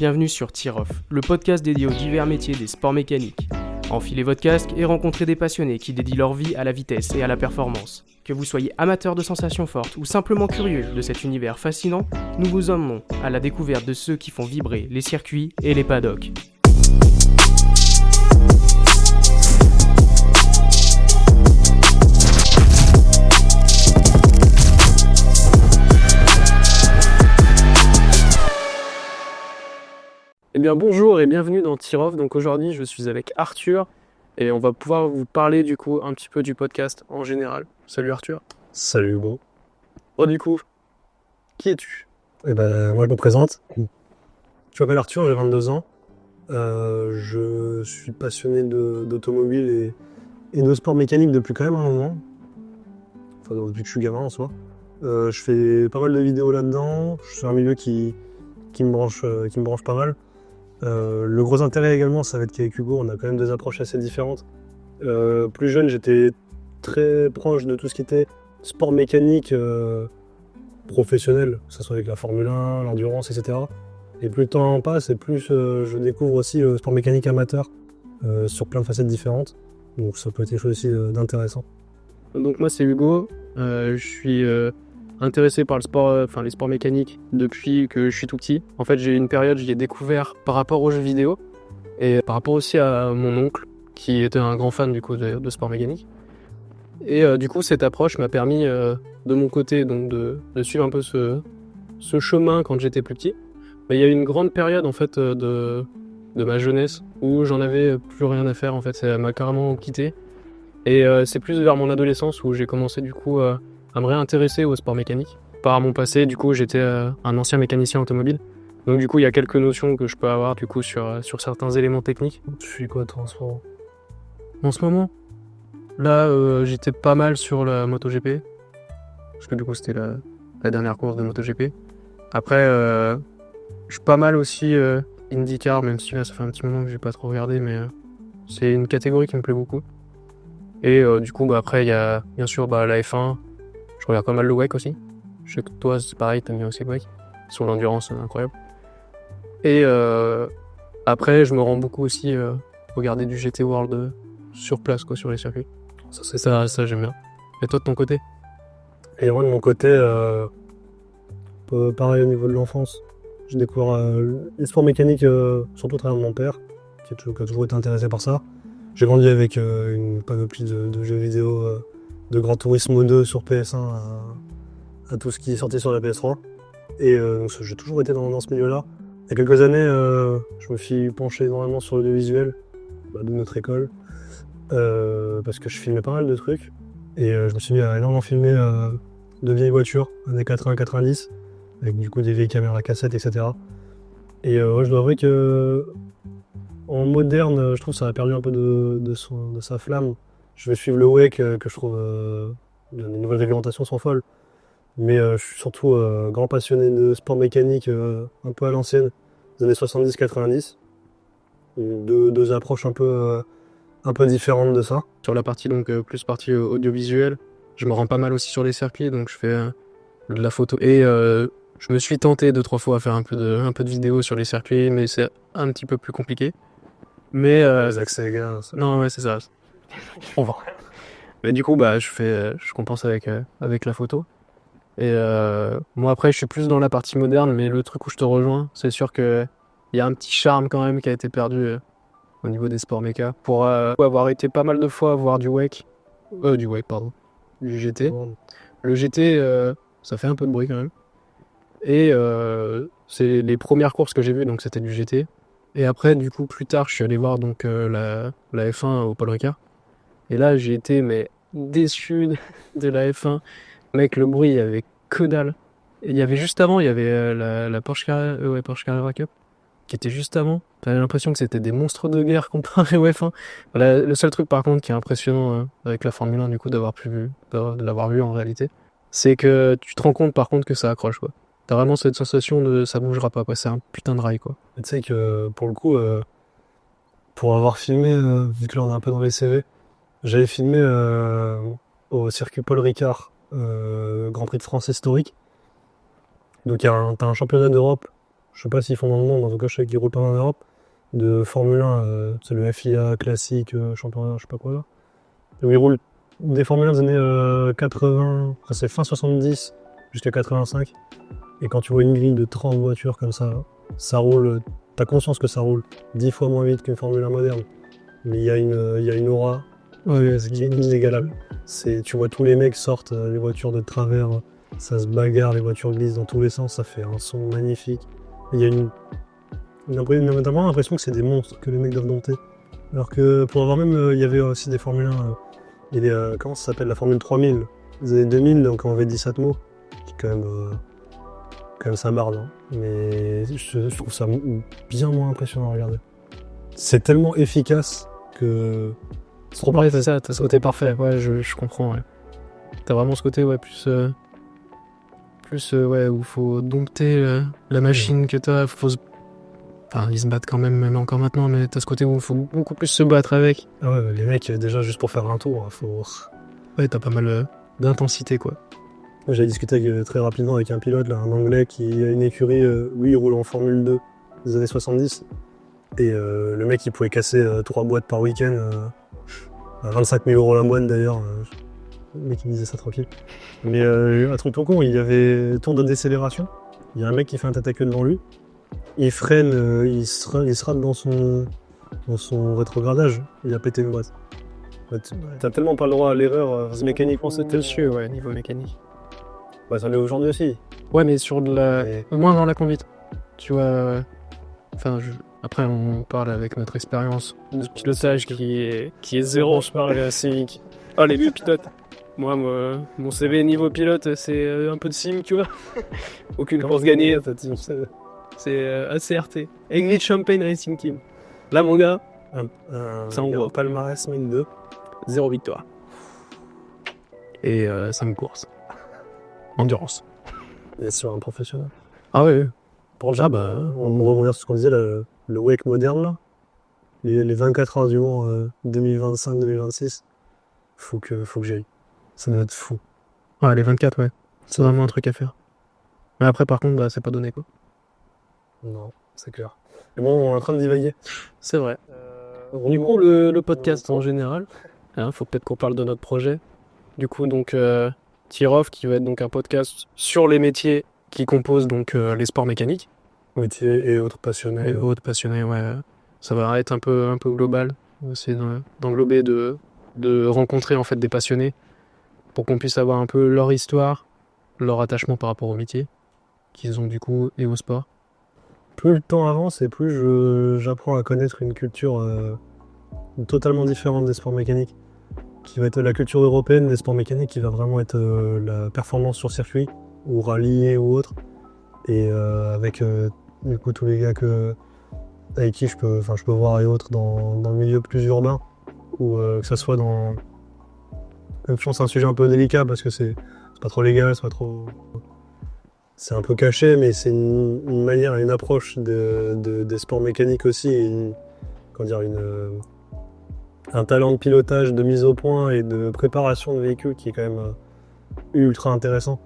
bienvenue sur Tir-Off, le podcast dédié aux divers métiers des sports mécaniques. Enfilez votre casque et rencontrez des passionnés qui dédient leur vie à la vitesse et à la performance. Que vous soyez amateur de sensations fortes ou simplement curieux de cet univers fascinant, nous vous emmenons à la découverte de ceux qui font vibrer les circuits et les paddocks. Eh bien bonjour et bienvenue dans Tir-Off. Donc aujourd'hui je suis avec Arthur et on va pouvoir vous parler du coup un petit peu du podcast en général. Salut Arthur. Salut Hugo. Bon du coup, qui es-tu? Moi je me présente. Je m'appelle Arthur, j'ai 22 ans. Je suis passionné d'automobile et de sport mécanique depuis quand même un moment. Enfin depuis que je suis gamin en soi. Je fais pas mal de vidéos là-dedans. Je suis un milieu qui me branche pas mal. Le gros intérêt également, ça va être qu'avec Hugo, on a quand même des approches assez différentes. Plus jeune, j'étais très proche de tout ce qui était sport mécanique professionnel, que ce soit avec la Formule 1, l'endurance, etc. Et plus le temps passe, et plus je découvre aussi le sport mécanique amateur sur plein de facettes différentes. Donc ça peut être quelque chose aussi d'intéressant. Donc moi c'est Hugo, je suis intéressé par le sport, les sports mécaniques depuis que je suis tout petit. En fait, j'ai eu une période, j'y ai découvert par rapport aux jeux vidéo et par rapport aussi à mon oncle qui était un grand fan du coup de sport mécanique. Et du coup, cette approche m'a permis de mon côté donc de suivre un peu ce chemin quand j'étais plus petit. Mais il y a eu une grande période en fait de ma jeunesse où j'en avais plus rien à faire en fait, ça m'a carrément quitté. Et c'est plus vers mon adolescence où j'ai commencé du coup à me réintéresser au sport mécanique. Par mon passé, du coup, j'étais un ancien mécanicien automobile. Donc du coup, il y a quelques notions que je peux avoir du coup sur certains éléments techniques. Tu fais quoi toi en ce moment? En ce moment, là, j'étais pas mal sur la MotoGP. Parce que du coup, c'était la dernière course de MotoGP. Après, je suis pas mal aussi IndyCar, même si là, ça fait un petit moment que j'ai pas trop regardé, mais c'est une catégorie qui me plaît beaucoup. Et du coup, après, il y a bien sûr la F1. Je regarde pas mal le WEC aussi. Je sais que toi, c'est pareil, t'aimes bien aussi le WEC. Sur l'endurance, c'est incroyable. Et après, je me rends beaucoup aussi regarder du GT World sur place, quoi, sur les circuits. Ça j'aime bien. Et toi, de ton côté? Et moi de mon côté, pareil au niveau de l'enfance. J'ai découvert les sports mécaniques, surtout au travers de mon père, qui a toujours été intéressé par ça. J'ai grandi avec une panoplie de jeux vidéo, de Gran Turismo 2 sur PS1 à tout ce qui est sorti sur la PS3. Et donc j'ai toujours été dans ce milieu-là. Il y a quelques années, je me suis penché énormément sur l'audiovisuel de notre école, parce que je filmais pas mal de trucs. Et je me suis mis à énormément filmer de vieilles voitures, années 80-90, avec du coup des vieilles caméras cassettes, etc. Et je dois avouer que en moderne, je trouve que ça a perdu un peu de sa flamme. Je vais suivre le WEC, que je trouve les nouvelles réglementations sont folles. Mais je suis surtout grand passionné de sport mécanique un peu à l'ancienne, des années 70-90. Deux approches un peu différentes de ça. Sur la partie plus partie audiovisuelle, je me rends pas mal aussi sur les circuits, donc je fais de la photo. Et je me suis tenté 2-3 fois à faire un peu de vidéo sur les circuits, mais c'est un petit peu plus compliqué. Mais les accès égales. non, ouais, c'est ça. On va. Mais du coup, je compense avec la photo. Et moi après, je suis plus dans la partie moderne, mais le truc où je te rejoins, c'est sûr que il y a un petit charme quand même qui a été perdu au niveau des sports méca. Pour avoir été pas mal de fois voir du GT. Le GT, ça fait un peu de bruit quand même. Et c'est les premières courses que j'ai vues, donc c'était du GT. Et après, du coup, plus tard, je suis allé voir donc la F1 au Paul Ricard. Et là, j'ai été déçu de la F1. Mec, le bruit, il y avait que dalle. Et il y avait juste avant, il y avait la Porsche Carrera Cup, qui était juste avant. J'avais l'impression que c'était des monstres de guerre comparé au F1. Voilà, le seul truc par contre qui est impressionnant avec la Formule 1, du coup, de l'avoir vu en réalité, c'est que tu te rends compte par contre que ça accroche, quoi. T'as vraiment cette sensation de ça bougera pas, quoi. C'est un putain de rail, quoi. Tu sais que pour le coup, pour avoir filmé, vu que là on est un peu dans les CV, j'avais filmé au circuit Paul Ricard, Grand Prix de France historique. Donc t'as un championnat d'Europe je sais pas s'ils font dans le monde, en tout cas je sais qu'ils roulent pas en Europe, de Formule 1, c'est le FIA classique, championnat, je sais pas quoi là. Où ils roulent des Formule 1 des années 80, enfin, c'est fin 70 jusqu'à 85. Et quand tu vois une grille de 30 voitures comme ça roule, t'as conscience que ça roule 10 fois moins vite qu'une Formule 1 moderne. Mais il y a une aura qui est inégalable. Tu vois tous les mecs sortent les voitures de travers, ça se bagarre, les voitures glissent dans tous les sens, ça fait un son magnifique. Il y a notamment l'impression que c'est des monstres que les mecs doivent dompter. Alors que pour avoir même, il y avait aussi des Formule 1, il y a comment ça s'appelle, la Formule 3000, des années 2000, donc en V10 Atmo, qui est quand même ça barde, hein. Mais je trouve ça bien moins impressionnant à regarder. C'est tellement efficace que... C'est trop pareil, c'est ça, t'as ce côté parfait, ouais, je comprends, ouais. T'as vraiment ce côté, ouais, plus ouais, où faut dompter la machine que t'as, Enfin, ils se battent quand même encore maintenant, mais t'as ce côté où il faut beaucoup plus se battre avec. Ah ouais, les mecs, déjà, juste pour faire un tour, faut... Ouais, t'as pas mal d'intensité, quoi. J'ai discuté très rapidement avec un pilote, là, un Anglais qui a une écurie, lui il roule en Formule 2 des années 70, et le mec il pouvait casser 3 boîtes par week-end, à 25 000 € la boîte d'ailleurs, le mec il disait ça tranquille. Mais un truc tout con, il y avait tour de décélération, il y a un mec qui fait un tête à queue devant lui, il freine, il se rate dans son rétrogradage, il a pété une boîte. T'as tellement pas le droit à l'erreur, mécaniquement c'était précieux, ouais, niveau mécanique. Ouais, ça l'est aujourd'hui aussi. Ouais, mais sur de la... moins dans la conduite. Tu vois... Enfin, après, on parle avec notre expérience de pilotage qui est zéro. Je parle à Civic. Ah, les vieux pilotes. Moi, mon CV niveau pilote, c'est un peu de sim, tu vois. Aucune course gagnée. C'est ACRT. English Champagne Racing Team. Là, mon gars, ça on voit. Palmarès 1002. 0 victoire. Et 5 courses. Endurance. Et sur un professionnel. Ah ouais. Pour on rebondir sur ce qu'on disait, le wake moderne, là. Les 24 heures du Mans 2025-2026, faut que j'y aille. Ça doit être fou. Ouais, les 24, ouais. C'est vraiment un truc à faire. Mais après, par contre, c'est pas donné, quoi. Non, c'est clair. Mais bon, on est en train de divaguer. C'est vrai. Du coup, le podcast en général, faut peut-être qu'on parle de notre projet. Du coup, donc, Tear Off, qui va être donc un podcast sur les métiers qui composent donc les sports mécaniques. Métiers et autres passionnés. Et autres passionnés, ouais. Ça va être un peu global. C'est d'englober, de rencontrer en fait des passionnés pour qu'on puisse avoir un peu leur histoire, leur attachement par rapport au métier qu'ils ont du coup et au sport. Plus le temps avance et plus j'apprends à connaître une culture totalement différente des sports mécaniques, qui va être la culture européenne des sports mécaniques, qui va vraiment être la performance sur circuit ou rallye ou autre, et avec du coup tous les gars avec qui je peux voir et autres dans le milieu plus urbain, ou que ça soit dans... Même si c'est un sujet un peu délicat parce que c'est pas trop légal, c'est un peu caché, mais c'est une manière, une approche des sports mécaniques aussi, un talent de pilotage, de mise au point et de préparation de véhicules qui est quand même ultra intéressant.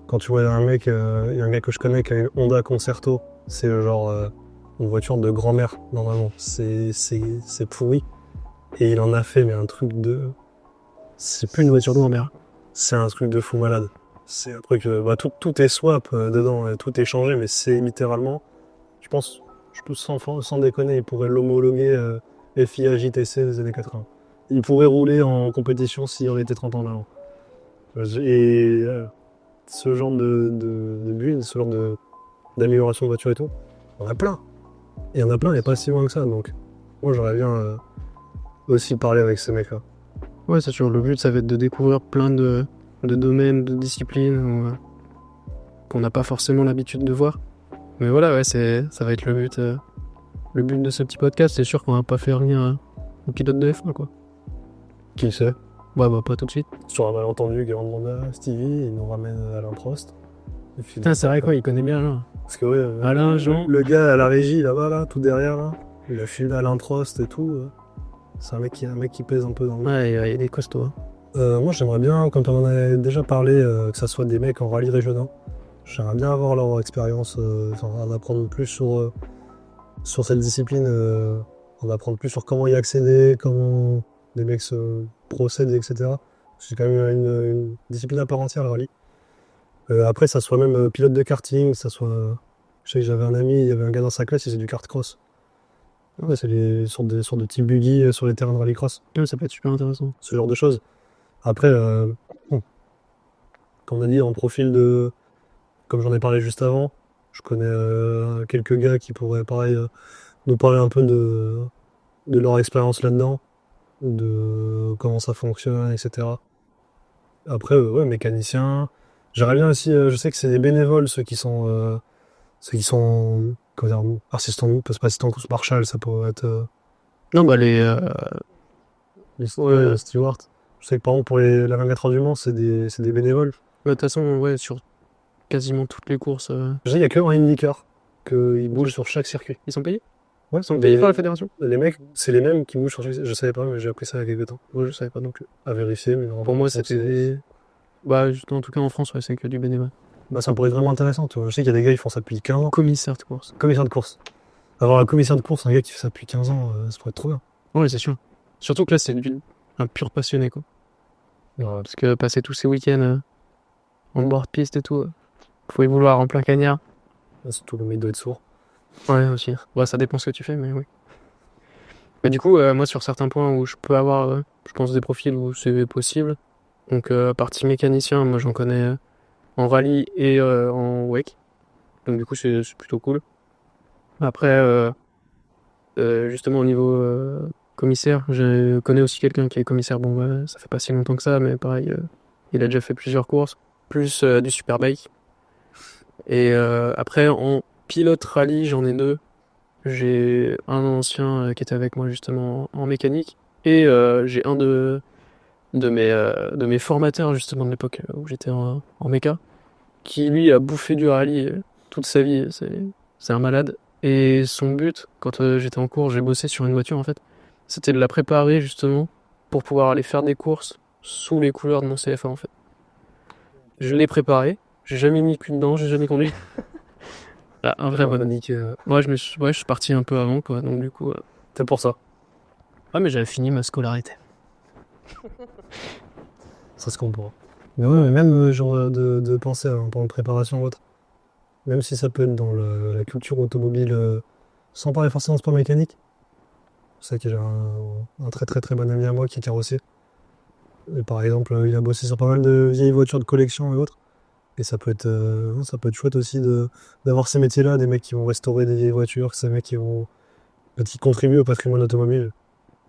Quand tu vois un mec, il y a un gars que je connais qui a une Honda Concerto, c'est genre une voiture de grand-mère normalement, c'est pourri. Et il en a fait mais un truc de... C'est plus une voiture de grand-mère. C'est un truc de fou malade. C'est un truc, tout est swap dedans, tout est changé, mais c'est littéralement, je pense, sans déconner, il pourrait l'homologuer FIA JTC des années 80. Il pourrait rouler en compétition s'il aurait été 30 ans avant. Et ce genre de build, ce genre d'amélioration de voiture et tout, il y en a plein. Et il y en a plein, il n'y a pas si loin que ça, donc moi j'aurais bien aussi parler avec ces mecs-là. Ouais, c'est sûr, le but ça va être de découvrir plein de domaines, de disciplines qu'on n'a pas forcément l'habitude de voir. Mais voilà, ouais, ça va être le but de ce petit podcast. C'est sûr qu'on va pas faire rien au pilote de F1, quoi. Qui sait? Ouais, pas tout de suite. Sur un malentendu, on demande à Stevie, il nous ramène Alain Prost. Putain, c'est vrai quoi, il connaît bien là. Parce que ouais, Alain, Jean. Le gars à la régie là-bas, là, tout derrière, là, il a filé Alain Prost et tout. C'est un mec qui pèse un peu dans le... Ouais, il y a des costauds. Moi j'aimerais bien, comme on en a déjà parlé, que ça soit des mecs en rallye régional. J'aimerais bien avoir leur expérience, en apprendre plus sur cette discipline, en apprendre plus sur comment y accéder, comment les mecs se procèdent, etc. C'est quand même une discipline à part entière, le rallye. Après, ça soit même pilote de karting, ça soit... Je sais que j'avais un ami, il y avait un gars dans sa classe, il faisait du kart cross. Ouais, c'est les sortes de team buggy sur les terrains de rallycross, Ouais, ça peut être super intéressant. ce genre de choses. Après, comme on a dit, en profil de... Comme j'en ai parlé juste avant, je connais quelques gars qui pourraient, pareil, nous parler un peu de leur expérience là-dedans, de comment ça fonctionne, etc. Après, ouais, mécanicien. J'aimerais bien aussi, je sais que c'est des bénévoles, comment dire, assistants, pas assistants de course, marshal, ça pourrait être Non, bah les ouais. stewards. Je sais que par exemple pour la 24 heures du Mans, c'est des bénévoles. De toute façon, ouais, sur quasiment toutes les courses, Je sais, il y a que en IndyCar qu'ils bougent sur chaque circuit. ils sont payés? Ouais, Ils sont payés par la fédération? les mecs, c'est les mêmes qui bougent sur chaque circuit. Je savais pas, mais j'ai appris ça il y a quelques temps. Moi, je savais pas non plus. À vérifier, mais normalement, Pour moi, c'est- c'était des... Bah, en tout cas, en France, ouais, c'est que du bénévole. Bah, ça pourrait être vraiment intéressant, tu vois. Je sais qu'il y a des gars qui font ça depuis 15 ans. Commissaire de course. Commissaire de course. Avoir un commissaire de course, un gars qui fait ça depuis 15 ans, ça pourrait être trop bien. Ouais, c'est sûr. Surtout que là, c'est un pur passionné, quoi. Parce que passer tous ces week-ends en bord de piste et tout, faut y vouloir en plein cagnard. Surtout le mec doit être sourd. Ouais, aussi. Ouais, ça dépend ce que tu fais, mais oui. Mais du coup, moi, sur certains points où je peux avoir, je pense, des profils où c'est possible. Donc, partie mécanicien, moi, j'en connais en rallye et en wake. Donc, du coup, c'est plutôt cool. Après, justement, au niveau commissaire, je connais aussi quelqu'un qui est commissaire. Bon, bah, ça fait pas si longtemps que ça, mais pareil, il a déjà fait plusieurs courses, plus du superbike. Et après, en pilote rallye, j'en ai deux. J'ai un ancien qui était avec moi justement en mécanique, et j'ai un de mes formateurs justement de l'époque où j'étais en méca, qui lui a bouffé du rallye toute sa vie. C'est un malade. Et son but, quand j'étais en cours, j'ai bossé sur une voiture en fait, c'était de la préparer justement pour pouvoir aller faire des courses sous les couleurs de mon CFA en fait. Je l'ai préparé, j'ai jamais mis le cul dedans, j'ai jamais conduit. Là, un vrai bonhomme. Moi, je suis parti un peu avant quoi, donc du coup. C'est pour ça. Ouais, mais j'avais fini ma scolarité. Ça se comprend. Mais ouais, mais même genre de penser à un plan de préparation ou autre. Même si ça peut être dans la culture automobile, sans parler forcément de sport mécanique. Je sais que j'ai un très très très bon ami à moi qui est carrossier. Et par exemple, il a bossé sur pas mal de vieilles voitures de collection et autres. Et ça peut être chouette aussi d'avoir ces métiers-là, des mecs qui vont restaurer des vieilles voitures, ces mecs qui contribuent au patrimoine automobile.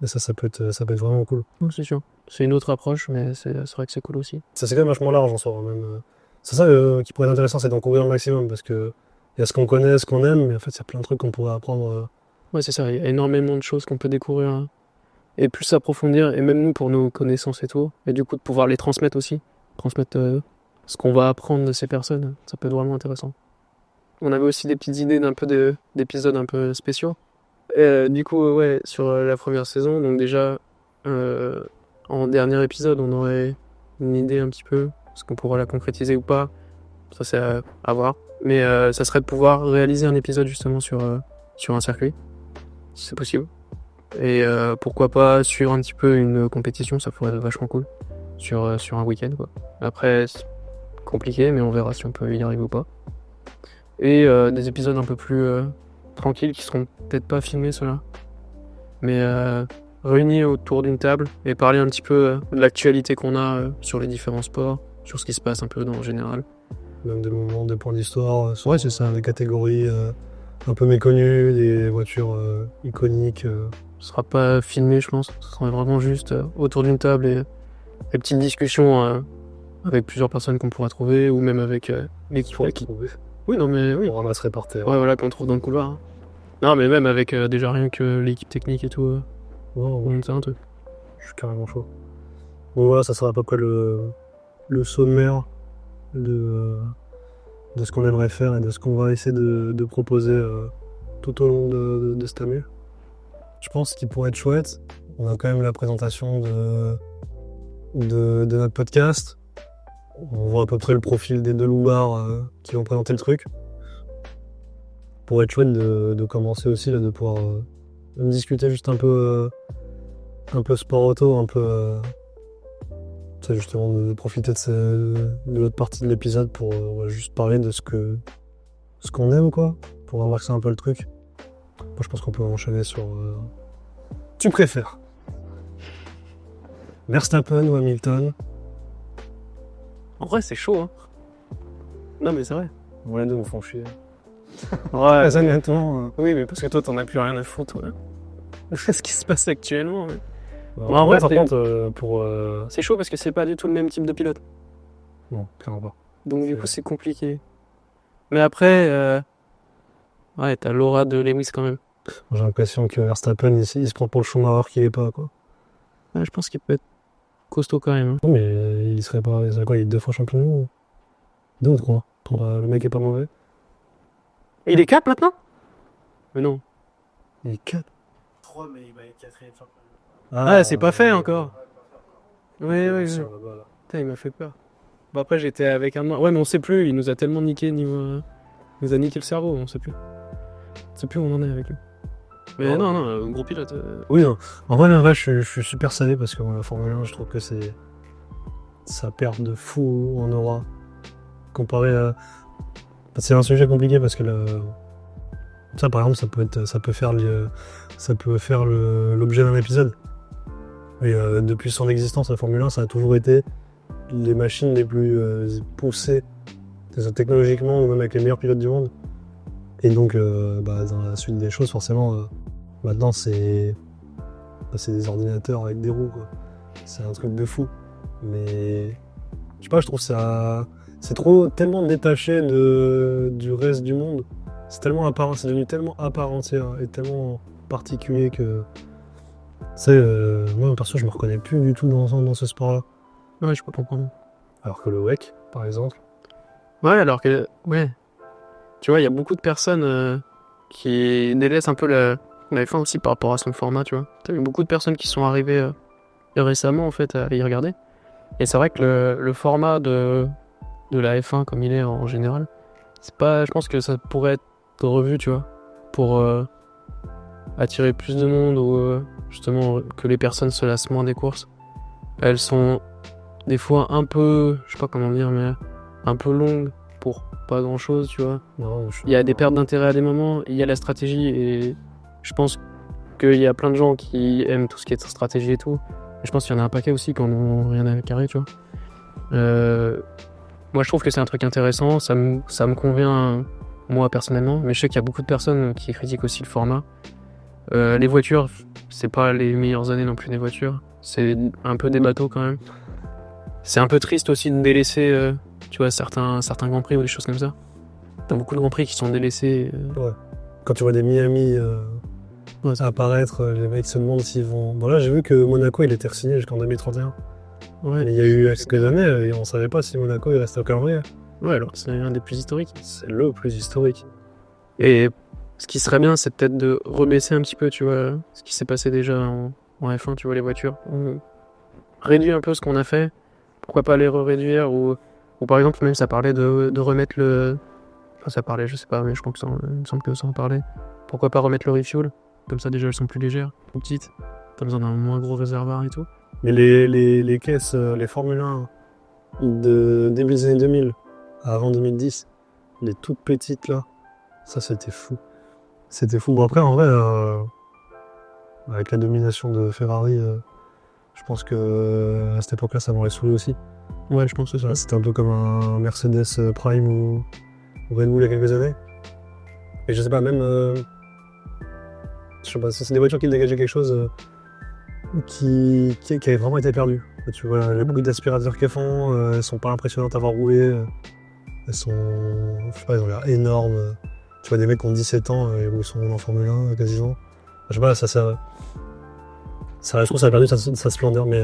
Et ça peut être vraiment cool. Oh, c'est sûr. C'est une autre approche, mais c'est vrai que c'est cool aussi. Ça, c'est quand même vachement large en soi, même. C'est ça qui pourrait être intéressant, c'est d'en couvrir le maximum, parce que il y a ce qu'on connaît, ce qu'on aime, mais en fait, il y a plein de trucs qu'on pourrait apprendre. Ouais, c'est ça. Il y a énormément de choses qu'on peut découvrir et plus approfondir, et même nous pour nos connaissances et tout. Et du coup, de pouvoir les transmettre aussi. Transmettre ce qu'on va apprendre de ces personnes, ça peut être vraiment intéressant. On avait aussi des petites idées d'épisodes un peu spéciaux. Du coup, ouais, sur la première saison, donc déjà, en dernier épisode, on aurait une idée un petit peu, est-ce qu'on pourra la concrétiser ou pas, ça c'est à voir. Mais ça serait de pouvoir réaliser un épisode justement sur un circuit, si c'est possible. Et pourquoi pas suivre un petit peu une compétition, ça pourrait être vachement cool, sur un week-end quoi. Après, c'est compliqué, mais on verra si on peut y arriver ou pas. Et des épisodes un peu plus tranquilles qui seront peut-être pas filmés ceux-là, mais réunis autour d'une table et parler un petit peu de l'actualité qu'on a sur les différents sports, sur ce qui se passe un peu en général. Même des moments, des points d'histoire, Ouais, c'est ça. des catégories un peu méconnues, des voitures iconiques. Ce sera pas filmé, je pense. Ce sera vraiment juste autour d'une table et des petites discussions avec plusieurs personnes qu'on pourra trouver, ou même avec l'équipe. Oui, non, mais oui. On ramasserait par terre. Ouais, voilà, qu'on trouve dans le couloir. Hein. Non, mais même avec déjà rien que l'équipe technique et tout. Ouais. C'est un truc. Je suis carrément chaud. Bon, voilà, ça sera à peu près le sommaire de ce qu'on aimerait faire et de ce qu'on va essayer de proposer tout au long de cette année. Je pense qu'il pourrait être chouette. On a quand même la présentation de notre podcast. On voit à peu près le profil des deux loupards qui vont présenter le truc. Pour être chouette de commencer aussi, là, de pouvoir me discuter juste un peu sport auto, un peu. Tu sais, justement, de profiter de l'autre partie de l'épisode pour juste parler de ce qu'on aime, quoi. Pour inverser un peu le truc. Moi, je pense qu'on peut enchaîner sur. Tu préfères Verstappen ou Hamilton? En vrai, c'est chaud, hein. Non, mais c'est vrai. Ouais, les deux me font chier. Ouais, Très honnêtement. oui, mais parce que toi, t'en as plus rien à foutre, ouais. Ce qui se passe actuellement, mais... En vrai, par c'est- contre, pour. C'est chaud parce que c'est pas du tout le même type de pilote. Non, clairement pas. Donc du C'est- coup, c'est compliqué. Mais après, ouais, t'as l'aura de Lewis quand même. J'ai l'impression que Verstappen, il se prend pour le Schumacher qu'il est pas, quoi. Ouais, je pense qu'il peut être costaud quand même, hein. Non, mais il serait quoi? Il est 2 fois champion du monde? 2 ou 3? Le mec est pas mauvais. Et il est 4 maintenant? Mais non. Il est 4. 3, mais il va être 4ème champion. Ah, c'est pas fait encore. Oui, oui, oui. Sur là-bas, là. Putain, il m'a fait peur. Bon, après, j'étais avec un... Ouais, mais on sait plus. Il nous a tellement niqué niveau... Il nous a niqué le cerveau, on sait plus. On sait plus où on en est avec lui. Mais Oh. non, un gros pilote. Oui, non. En vrai, je suis super salé parce que la Formule 1, je trouve que ça perd de fou en aura. Comparé à. C'est un sujet compliqué parce que ça, par exemple, ça peut faire l'objet d'un épisode. Et depuis son existence, la Formule 1, ça a toujours été les machines les plus poussées technologiquement, ou même avec les meilleurs pilotes du monde. Et donc, dans la suite des choses, forcément, maintenant, c'est des ordinateurs avec des roues, quoi. C'est un truc de fou. Mais je sais pas, je trouve ça. C'est tellement détaché du reste du monde. C'est devenu tellement à part entière et tellement particulier que. Tu sais, moi, perso, je me reconnais plus du tout dans ce sport-là. Ouais, je peux comprendre. Alors que le WEC, par exemple. Ouais, alors que... Ouais. Tu vois, il y a beaucoup de personnes qui délaissent un peu la F1 aussi par rapport à son format, tu vois. T'as eu beaucoup de personnes qui sont arrivées récemment, en fait, à y regarder. Et c'est vrai que le format de la F1, comme il est en général, c'est pas... Je pense que ça pourrait être revu, tu vois, pour attirer plus de monde ou justement que les personnes se lassent moins des courses. Elles sont des fois un peu... Je sais pas comment dire, mais un peu longues pour pas grand-chose, tu vois. Non, Il y a des pertes d'intérêt à des moments, il y a la stratégie et je pense qu'il y a plein de gens qui aiment tout ce qui est stratégie et tout. Et je pense qu'il y en a un paquet aussi qui en ont rien à carrer, tu vois. Moi je trouve que c'est un truc intéressant, ça me convient moi personnellement, mais je sais qu'il y a beaucoup de personnes qui critiquent aussi le format. Les voitures, c'est pas les meilleures années non plus des voitures, c'est un peu des bateaux quand même. C'est un peu triste aussi de délaisser, tu vois, certains grands prix ou des choses comme ça. T'as beaucoup de grands prix qui sont délaissés. Quand tu vois des Miami Ouais, ça- apparaître, les mecs se demandent s'ils vont. Bon, là, j'ai vu que Monaco, il était re-signé jusqu'en 2031. Ouais. Mais il y a eu quelques années, et on savait pas si Monaco il restait au calendrier. Ouais, alors c'est un des plus historiques. C'est le plus historique. Et ce qui serait bien, c'est peut-être de rebaisser un petit peu, tu vois, ce qui s'est passé déjà en F1, tu vois, les voitures. On réduit un peu ce qu'on a fait. Pourquoi pas les réduire ou par exemple, même ça parlait de remettre le. Enfin, ça parlait, je sais pas, mais je crois que il me semble que ça en parlait. Pourquoi pas remettre le refuel? Comme ça, déjà, elles sont plus légères, plus petites. T'as besoin d'un moins gros réservoir et tout. Mais les caisses, les Formule 1 de début des années 2000 à avant 2010, les toutes petites là, ça c'était fou. C'était fou. Bon, après, en vrai, avec la domination de Ferrari, je pense que à cette époque-là, ça m'aurait saoulé aussi. Ouais, je pense que c'est ça. C'était un peu comme un Mercedes Prime ou Red Bull il y a quelques années. Et je sais pas, même. Je sais pas, c'est des voitures qui dégageaient quelque chose qui avait vraiment été perdu. Tu vois, les bruits d'aspirateurs qu'elles font, elles sont pas impressionnantes à avoir roulé. Elles sont. Je sais pas, elles ont l'air énormes. Tu vois, des mecs qui ont 17 ans et où ils sont en Formule 1 quasiment. Je sais pas, je trouve que ça a perdu sa splendeur, mais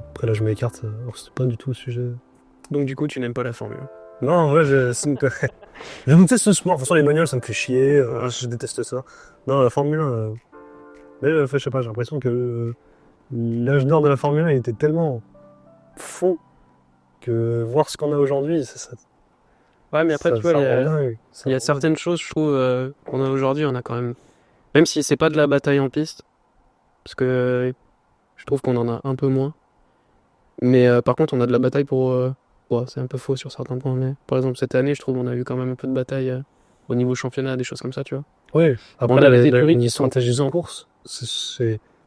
après là je m'écarte. Alors c'est pas du tout le sujet. Donc, du coup, tu n'aimes pas la Formule 1. Non, en vrai, je déteste ce sport. De toute façon, les bagnoles, ça me fait chier. Je déteste ça. Non, la Formule 1. Mais je sais pas, j'ai l'impression que l'âge d'or de la Formule 1 il était tellement faux que voir ce qu'on a aujourd'hui, Ouais, mais après, ça tu vois, rend il dingue. Ça y a rend certaines choses, je trouve, qu'on a aujourd'hui, on a quand même. Même si c'est pas de la bataille en piste, parce que je trouve qu'on en a un peu moins. Mais par contre, on a de la bataille pour. Ouais, c'est un peu faux sur certains points, mais par exemple, cette année, je trouve qu'on a eu quand même un peu de bataille au niveau championnat, des choses comme ça, tu vois. Oui, après, On a des écuries qui sont. stratégie en course,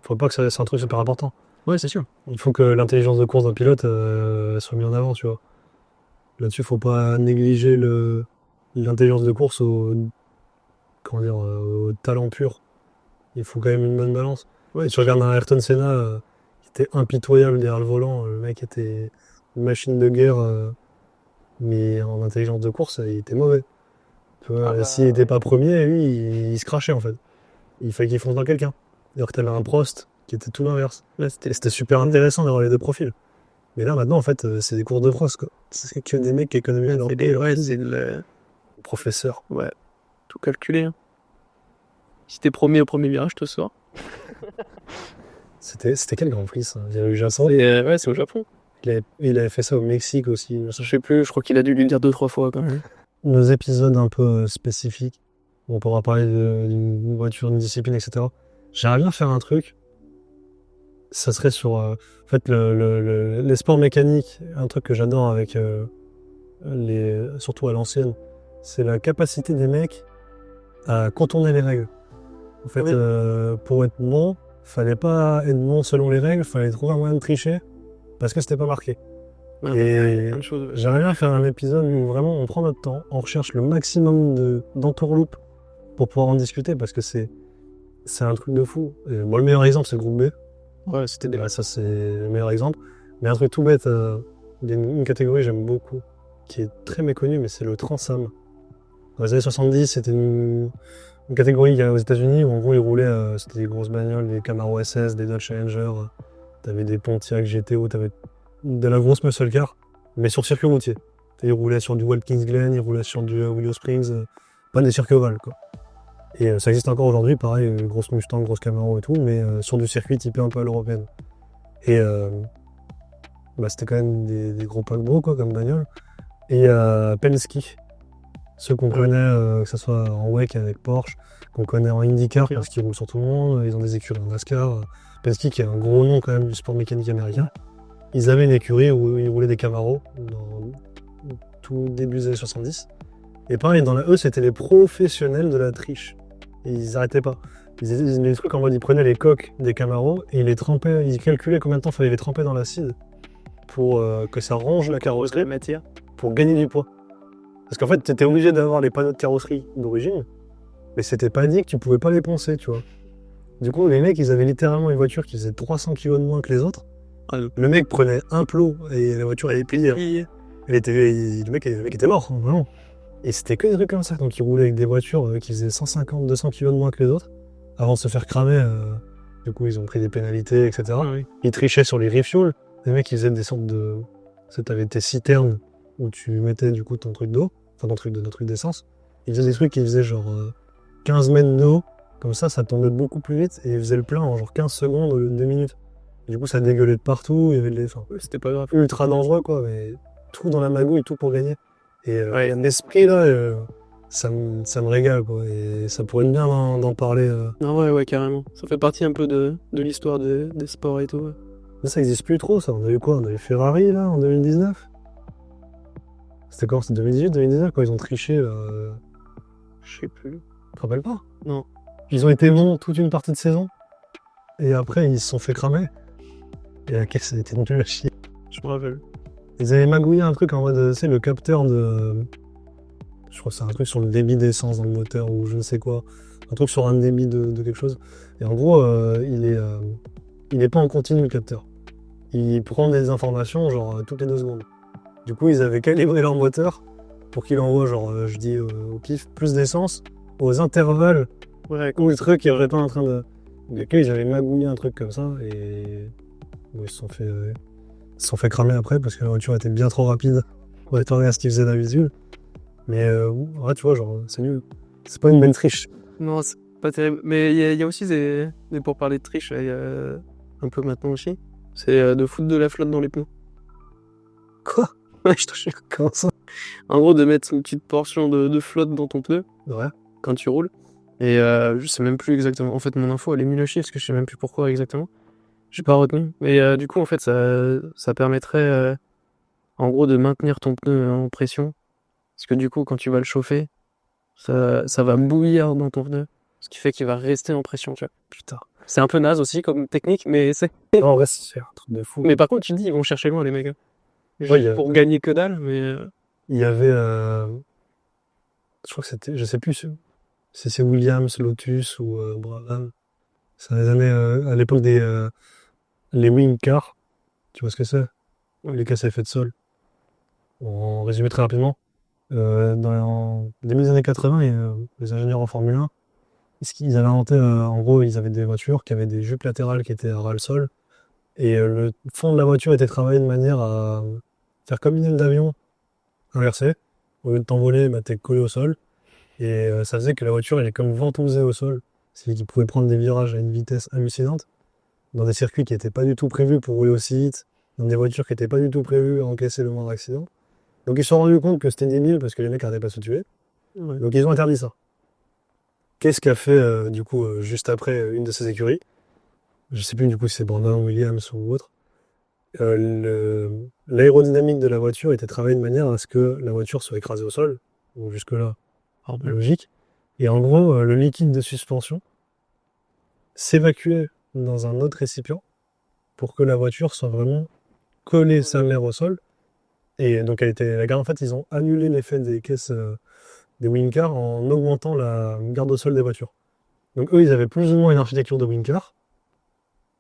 faut pas que c'est un truc super important. Ouais, c'est sûr. Il faut que l'intelligence de course d'un pilote soit mise en avant, tu vois. Là-dessus, faut pas négliger l'intelligence de course au talent pur. Il faut quand même une bonne balance. Ouais, Si tu regardes un Ayrton Senna, qui était impitoyable derrière le volant, le mec était une machine de guerre, mais en intelligence de course, il était mauvais. Tu vois, s'il n'était pas premier, lui, il se crachait en fait. Il fallait qu'il fonce dans quelqu'un. Alors que t'avais un Prost qui était tout l'inverse. ouais, Et c'était super intéressant d'avoir les deux profils. Mais là, maintenant, en fait, c'est des courses de Prost, quoi. C'est que des mecs qui économisent leur c'est le professeur. Ouais, tout calculé. Hein. Si t'es premier au premier virage, je te sors. C'était quel Grand Prix, ça? Il y a eu Jasson. Ouais, c'est au Japon. Il avait fait ça au Mexique aussi. Je sais plus, je crois qu'il a dû lui dire 2-3 fois quand même. Nos épisodes un peu spécifiques, où on pourra parler d'une voiture, d'une discipline, etc. J'aimerais bien faire un truc. Ça serait sur en fait, les sports mécaniques. Un truc que j'adore avec surtout à l'ancienne, c'est la capacité des mecs à contourner les règles. En fait, Oui. pour être bon, fallait pas être bon selon les règles, fallait trouver un moyen de tricher parce que c'était pas marqué. Ouais, Et plein de choses. j'aimerais bien faire un épisode où vraiment on prend notre temps, on recherche le maximum d'entourloupe pour pouvoir en discuter parce que c'est un truc de fou. Et, bon, le meilleur exemple, c'est le groupe B. Ouais, c'était des. Ça, c'est le meilleur exemple. Mais un truc tout bête, il y a une catégorie que j'aime beaucoup, qui est très méconnue, mais c'est le Transam. Dans les années 70, c'était une catégorie qu'il y a aux États-Unis où en gros ils roulaient, c'était des grosses bagnoles, des Camaro SS, des Dodge Challenger, t'avais des Pontiac GTO, t'avais de la grosse muscle car, mais sur circuit routier. Ils roulaient sur du Watkins Glen, ils roulaient sur du Willow Springs, pas des circuits ovales quoi. Et ça existe encore aujourd'hui, pareil, grosse Mustang, grosse Camaro et tout, mais sur du circuit typé un peu à l'européenne. Et c'était quand même des gros paquebots quoi, comme bagnole. Et Penske, ceux qu'on connaît, que ce soit en WEC avec Porsche, qu'on connaît en IndyCar parce qu'ils roulent sur tout le monde, ils ont des écuries en NASCAR. Penske qui est un gros nom quand même du sport mécanique américain. Ils avaient une écurie où ils roulaient des Camaro dans tout début des années 70. Et pareil, eux, c'était les professionnels de la triche. Et ils arrêtaient pas. Ils faisaient des trucs en mode, ils prenaient les coques des Camaro et ils les trempaient, ils calculaient combien de temps il fallait les tremper dans l'acide pour que ça ronge la carrosserie, pour gagner du poids. Parce qu'en fait, tu étais obligé d'avoir les panneaux de carrosserie d'origine, mais c'était pas dit que tu pouvais pas les poncer, tu vois. Du coup, les mecs, ils avaient littéralement une voiture qui faisait 300 kg de moins que les autres. Le mec prenait un plot et la voiture elle est pliée. Le mec était mort, hein, vraiment. Et c'était que des trucs comme ça. Donc ils roulaient avec des voitures qui faisaient 150, 200 kg de moins que les autres. Avant de se faire cramer, du coup ils ont pris des pénalités, etc. Oui. Ils trichaient sur les refuels. Les mecs ils faisaient des sortes de... T'avais tes citernes où tu mettais du coup ton truc d'eau, enfin ton truc d'essence. Ils faisaient des trucs qui faisaient genre 15 mètres d'eau. Comme ça tombait beaucoup plus vite et ils faisaient le plein en genre 15 secondes au lieu de 2 minutes. Et du coup ça dégueulait de partout, il y avait C'était pas grave. ultra dangereux quoi, mais tout dans la magouille, tout pour gagner. Et il y a un esprit là, ça me régale quoi, et ça pourrait être bien d'en parler. Non, ouais, carrément. Ça fait partie un peu de l'histoire des sports et tout. Ouais. Mais ça existe plus trop ça, on a eu quoi? On a eu Ferrari là en 2019? C'était quand? C'était 2018, 2019 quand ils ont triché là. Je sais plus. Tu te rappelles pas? Non. Ils ont été bons toute une partie de saison, et après ils se sont fait cramer. Et la caisse a été nulle à chier. Je me rappelle. Ils avaient magouillé un truc en mode, tu sais, le capteur de... Je crois que c'est un truc sur le débit d'essence dans le moteur ou je ne sais quoi. Un truc sur un débit de quelque chose. Et en gros, il est pas en continu le capteur. Il prend des informations genre toutes les 2 secondes. Du coup, ils avaient calibré leur moteur pour qu'il envoie genre, je dis au pif, plus d'essence aux intervalles où le truc est pas en train de... Donc, ils avaient magouillé un truc comme ça et... Bon, ils se sont fait cramer après parce que la voiture était bien trop rapide pour être à ce qu'ils faisaient d'habitude. Mais ouais, tu vois, genre, c'est nul. C'est pas une bonne triche. Non, c'est pas terrible. Mais il y a aussi des pour parler de triche, il y a un peu maintenant aussi. C'est de foutre de la flotte dans les pneus. Quoi? Ouais, je te jure. Comment ça? En gros, de mettre une petite portion de flotte dans ton pneu Ouais. quand tu roules. Et je sais même plus exactement. En fait, mon info, elle est nulle à chier parce que je sais même plus pourquoi exactement. J'ai pas retenu. Mais du coup, en fait, ça permettrait, en gros, de maintenir ton pneu en pression. Parce que du coup, quand tu vas le chauffer, ça va bouillir dans ton pneu. Ce qui fait qu'il va rester en pression, tu vois. Putain. C'est un peu naze aussi comme technique, mais c'est. Non, en vrai, c'est un truc de fou. Mais par contre, tu te dis, ils vont chercher loin, les mecs. Hein. Ouais, il y a- Pour gagner que dalle, mais. Il y avait, je crois que c'était, je sais plus si c'est Williams, Lotus ou Brabham. C'est les années, à l'époque des les wing cars. Tu vois ce que c'est? Les casse à effet de sol. En résumé très rapidement, dans le début des années 80, les ingénieurs en Formule 1, ils avaient inventé, en gros, ils avaient des voitures qui avaient des jupes latérales qui étaient à ras le sol. Et le fond de la voiture était travaillé de manière à faire comme une aile d'avion inversée. Au lieu de t'envoler, bah, t'es collé au sol. Et ça faisait que la voiture, elle est comme ventousée au sol. C'est qu'il pouvait prendre des virages à une vitesse hallucinante, dans des circuits qui n'étaient pas du tout prévus pour rouler aussi vite, dans des voitures qui n'étaient pas du tout prévues à encaisser le moindre accident. Donc ils se sont rendus compte que c'était débile parce que les mecs n'arrêtaient pas de se tuer. Ouais. Donc ils ont interdit ça. Qu'est-ce qu'a fait du coup juste après une de ces écuries? Je sais plus du coup si c'est Brabham, Williams ou autre. L'aérodynamique de la voiture était travaillée de manière à ce que la voiture soit écrasée au sol. Donc jusque-là, logique. Et en gros, le liquide de suspension s'évacuait dans un autre récipient pour que la voiture soit vraiment collée sa mère au sol. Et donc la garde, en fait, ils ont annulé l'effet des caisses des wing cars en augmentant la garde au sol des voitures. Donc eux, ils avaient plus ou moins une architecture de wing car.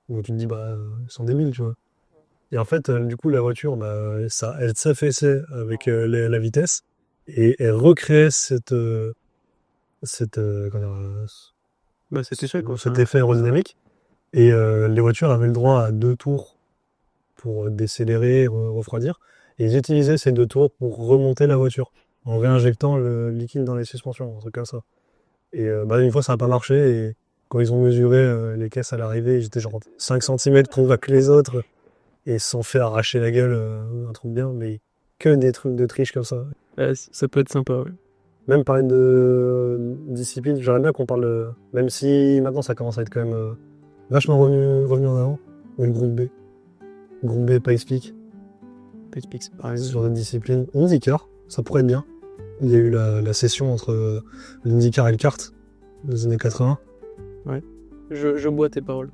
Donc tu te dis, bah, ils sont débiles, tu vois. Et en fait, du coup, la voiture, bah, elle s'affaissait avec la vitesse et elle recréait comment dire, Bah, c'était ça, quoi. cet effet aérodynamique. Et les voitures avaient le droit à 2 tours pour décélérer, refroidir. Et ils utilisaient ces 2 tours pour remonter la voiture en réinjectant le liquide dans les suspensions, un truc comme ça. Et bah, une fois, ça n'a pas marché. Et quand ils ont mesuré les caisses à l'arrivée, ils étaient genre 5 cm plus bas que les autres. Et ils se sont fait arracher la gueule, un truc bien, mais que des trucs de triche comme ça. Ça peut être sympa, ouais. Même parler de discipline, j'aimerais bien qu'on parle, même si maintenant ça commence à être quand même vachement revenu en avant, mais le groupe B. Le groupe B, Pikes Peak, Par exemple. sur d'autres disciplines. IndyCar, ça pourrait être bien. Il y a eu la session entre l'IndyCar et le kart des années 80. Je bois tes paroles.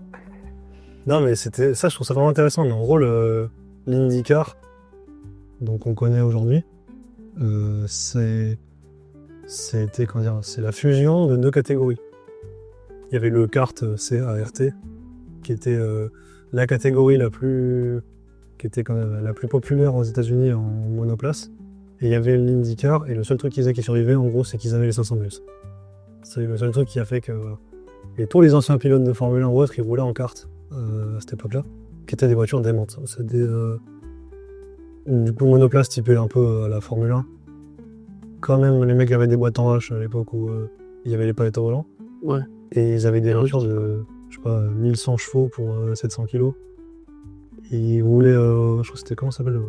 Non, mais c'était ça, je trouve ça vraiment intéressant. Mais en gros, l'IndyCar, donc on connaît aujourd'hui, c'était comment dire, c'est la fusion de 2 catégories. Il y avait le kart CART, qui était la catégorie qui était quand même la plus populaire aux États-Unis en monoplace. Et il y avait l'IndyCar, et le seul truc qu'ils avaient qui survivait, en gros, c'est qu'ils avaient les 500 bus. C'est le seul truc qui a fait que. Et tous les anciens pilotes de Formule 1 ou autres, ils roulaient en kart à cette époque-là, qui étaient des voitures démentes. C'est du coup, monoplace typé un peu à la Formule 1. Quand même, les mecs avaient des boîtes en H à l'époque où il y avait les palettes au volant. Ouais. Et ils avaient des voitures de, je sais pas, 1100 chevaux pour 700 kg. Et ils roulaient, je crois que c'était comment ça s'appelle,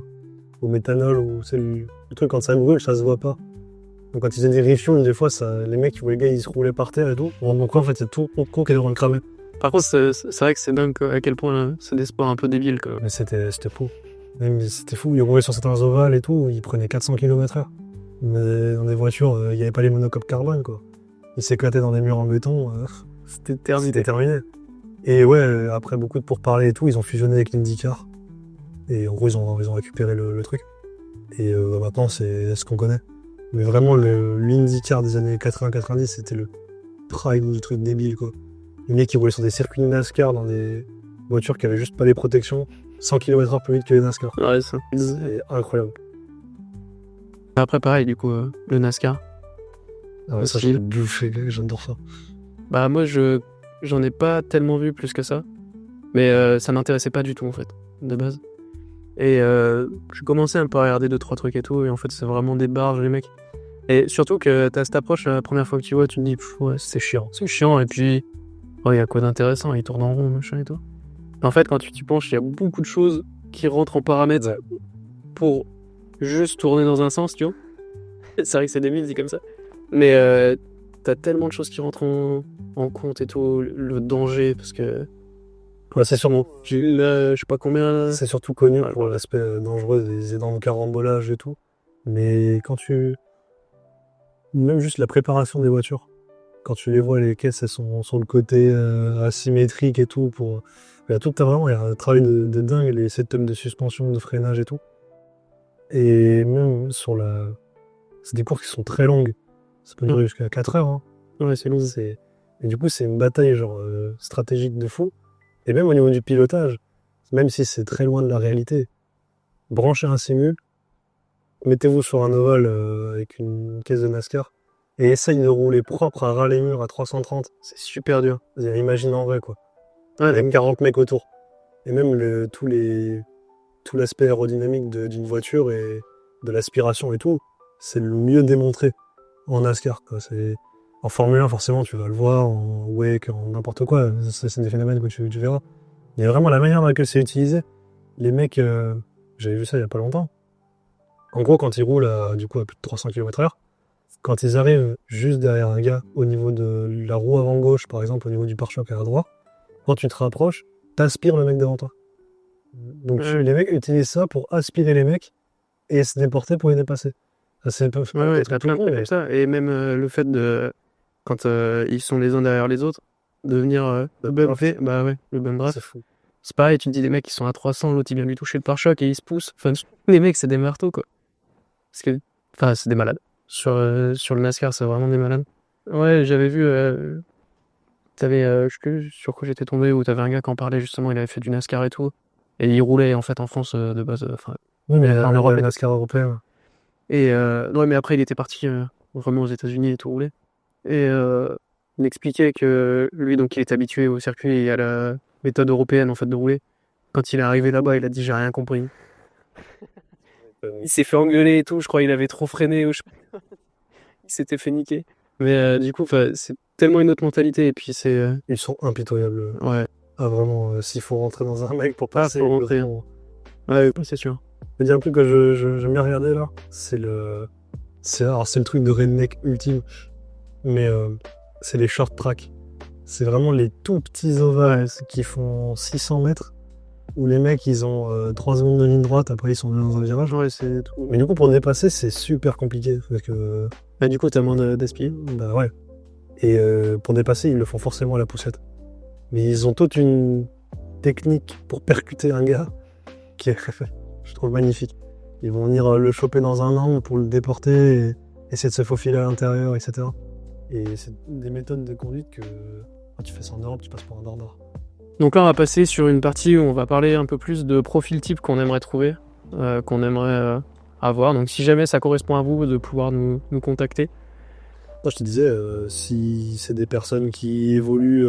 au méthanol, ou c'est le truc quand ça brûle, ça se voit pas. Donc quand ils faisaient des refuels, des fois, les mecs, les gars, ils se roulaient par terre et tout. Donc en fait, c'est tout le con qui est devant le cramer. Par contre, c'est vrai que c'est dingue à quel point là, c'est des sports un peu débiles, quoi. Mais c'était fou. Même, c'était fou, ils roulaient sur certains ovales et tout, ils prenaient 400 km/h. Mais dans des voitures, il n'y avait pas les monocopes carbone, quoi. Ils s'éclataient dans des murs en béton. C'était terminé. C'était terminé. Et ouais, après beaucoup de pourparlers et tout, ils ont fusionné avec l'IndyCar. Et en gros, ils ont récupéré le truc. Et maintenant, c'est ce qu'on connaît. Mais vraiment, l'IndyCar des années 80-90, c'était le prime du truc débile, quoi. Les mecs qui roulaient sur des circuits de NASCAR dans des voitures qui avaient juste pas les protections, 100 km/h plus vite que les NASCAR. Ouais, ça. C'est incroyable. Après, pareil, du coup, le NASCAR. Ah ouais, ça, je l'ai bouffé, j'adore ça. Bah, moi, j'en ai pas tellement vu plus que ça. Mais ça m'intéressait pas du tout, en fait, de base. Et j'ai commencé un peu à regarder 2-3 trucs et tout, et en fait, c'est vraiment des barges, les mecs. Et surtout que t'as cette approche, la première fois que tu vois, tu te dis, ouais, c'est chiant. C'est chiant, et puis, oh, y a quoi d'intéressant, ils tournent en rond, machin et tout. En fait, quand tu t'y penches, il y a beaucoup de choses qui rentrent en paramètres pour juste tourner dans un sens, tu vois. C'est vrai que c'est débile dit comme ça. Mais t'as tellement de choses qui rentrent en compte et tout, le danger, parce que Ouais, c'est sûrement. là, je sais pas combien. C'est surtout connu pour l'aspect dangereux des énormes carambolages et tout. Mais quand tu... Même juste la préparation des voitures. Quand tu les vois, les caisses, elles sont sur le côté asymétrique et tout. Il y a un travail de dingue, les setups de suspension, de freinage et tout. Et même c'est des courses qui sont très longues. Ça peut durer jusqu'à 4 heures. Hein. Ouais, c'est long. Et du coup, c'est une bataille stratégique de fou. Et même au niveau du pilotage, même si c'est très loin de la réalité, branchez un simu, mettez-vous sur un ovale avec une caisse de NASCAR et essaye de rouler propre à ras les murs à 330. C'est super dur. Imagine en vrai, quoi. Ouais, Avec 40 mecs autour. Et même tout l'aspect aérodynamique d'une voiture et de l'aspiration et tout, c'est le mieux démontré en NASCAR, quoi. En Formule 1, forcément, tu vas le voir, en wake, en n'importe quoi. C'est des phénomènes que tu verras. Il y a vraiment la manière dans laquelle c'est utilisé. Les mecs, j'avais vu ça il y a pas longtemps. En gros, quand ils roulent à plus de 300 km/h, quand ils arrivent juste derrière un gars, au niveau de la roue avant gauche, par exemple, au niveau du pare-choc à droite, quand tu te rapproches, t'aspires le mec devant toi. Donc les mecs utilisent ça pour aspirer les mecs et se déporter pour les dépasser. Ça, t'as plein de trucs comme ça. Et même le fait de, quand ils sont les uns derrière les autres, de venir le bum draft. C'est fou. C'est pareil, tu te dis des mecs qui sont à 300, l'autre il vient lui toucher le pare-choc et ils se poussent. Enfin, les mecs, c'est des marteaux, quoi. C'est des malades. Sur le NASCAR, c'est vraiment des malades. Ouais, j'avais vu, sur quoi j'étais tombé, où t'avais un gars qui en parlait justement, il avait fait du NASCAR et tout. Et il roulait en fait en France de base. Oui, mais en Europe. la NASCAR européen. Et non, mais après, il était parti vraiment aux États-Unis et tout roulé. Et il expliquait que lui, donc, il est habitué au circuit et à la méthode européenne en fait de rouler. Quand il est arrivé là-bas, il a dit j'ai rien compris. Il s'est fait engueuler et tout, je crois qu'il avait trop freiné. Il s'était fait niquer. Mais du coup, c'est tellement une autre mentalité. Et puis c'est. Ils sont impitoyables. Ouais. Ah, vraiment, s'il faut rentrer dans un mec pour passer. Faut rentrer. Ouais, c'est sûr. Je vais dire un truc que j'aime bien regarder là. C'est le truc de redneck ultime. Mais c'est les short tracks. C'est vraiment les tout petits ovales qui font 600 mètres. Où les mecs, ils ont 3 secondes de ligne droite, après ils sont dans un virage. Ouais, c'est tout. Mais du coup, pour dépasser, c'est super compliqué. Parce que... Bah, du coup, t'as moins d'aspect. Bah ouais. Et pour dépasser, ils le font forcément à la poussette. Mais ils ont toute une technique pour percuter un gars qui est, je trouve, magnifique. Ils vont venir le choper dans un angle pour le déporter et essayer de se faufiler à l'intérieur, etc. Et c'est des méthodes de conduite que quand tu fais ça en Europe, tu passes pour un dardard. Donc là, on va passer sur une partie où on va parler un peu plus de profil type qu'on aimerait trouver, qu'on aimerait avoir. Donc si jamais ça correspond à vous, de pouvoir nous contacter. Moi, je te disais, si c'est des personnes qui évoluent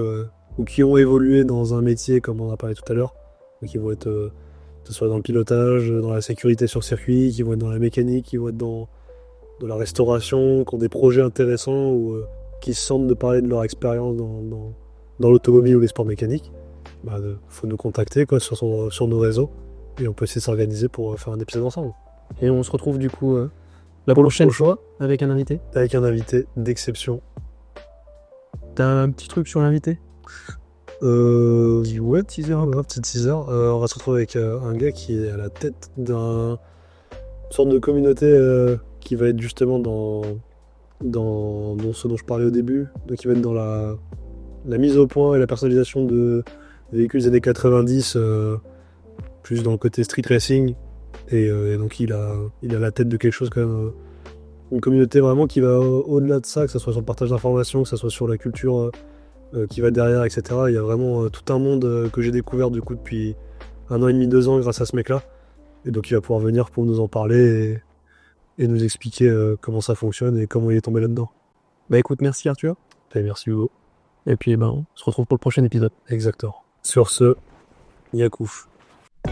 ou qui ont évolué dans un métier comme on a parlé tout à l'heure, qui vont être que ce soit dans le pilotage, dans la sécurité sur circuit, qui vont être dans la mécanique, qui vont être dans la restauration, qui ont des projets intéressants ou qui se sentent de parler de leur expérience dans l'automobile ou les sports mécaniques, faut nous contacter sur nos réseaux et on peut essayer de s'organiser pour faire un épisode ensemble. Et on se retrouve du coup la prochaine fois avec un invité. Avec un invité d'exception. T'as un petit truc sur l'invité ? Ouais, teaser, petite teaser. On va se retrouver avec un gars qui est à la tête d'une sorte de communauté qui va être justement dans ce dont je parlais au début, donc qui va être dans la mise au point et la personnalisation de véhicules des années 90, plus dans le côté street racing. Et donc il a la tête de quelque chose quand même, une communauté vraiment qui va au-delà de ça, que ce soit sur le partage d'informations, que ce soit sur la culture qui va derrière, etc. Il y a vraiment tout un monde que j'ai découvert du coup depuis 1 an et demi, 2 ans grâce à ce mec-là. Et donc il va pouvoir venir pour nous en parler et nous expliquer comment ça fonctionne et comment il est tombé là-dedans. Bah écoute, merci Arthur. Et merci Hugo. Et puis on se retrouve pour le prochain épisode. Exactement. Sur ce, Yakouf.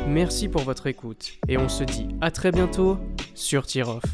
Merci pour votre écoute et on se dit à très bientôt sur Tir Off.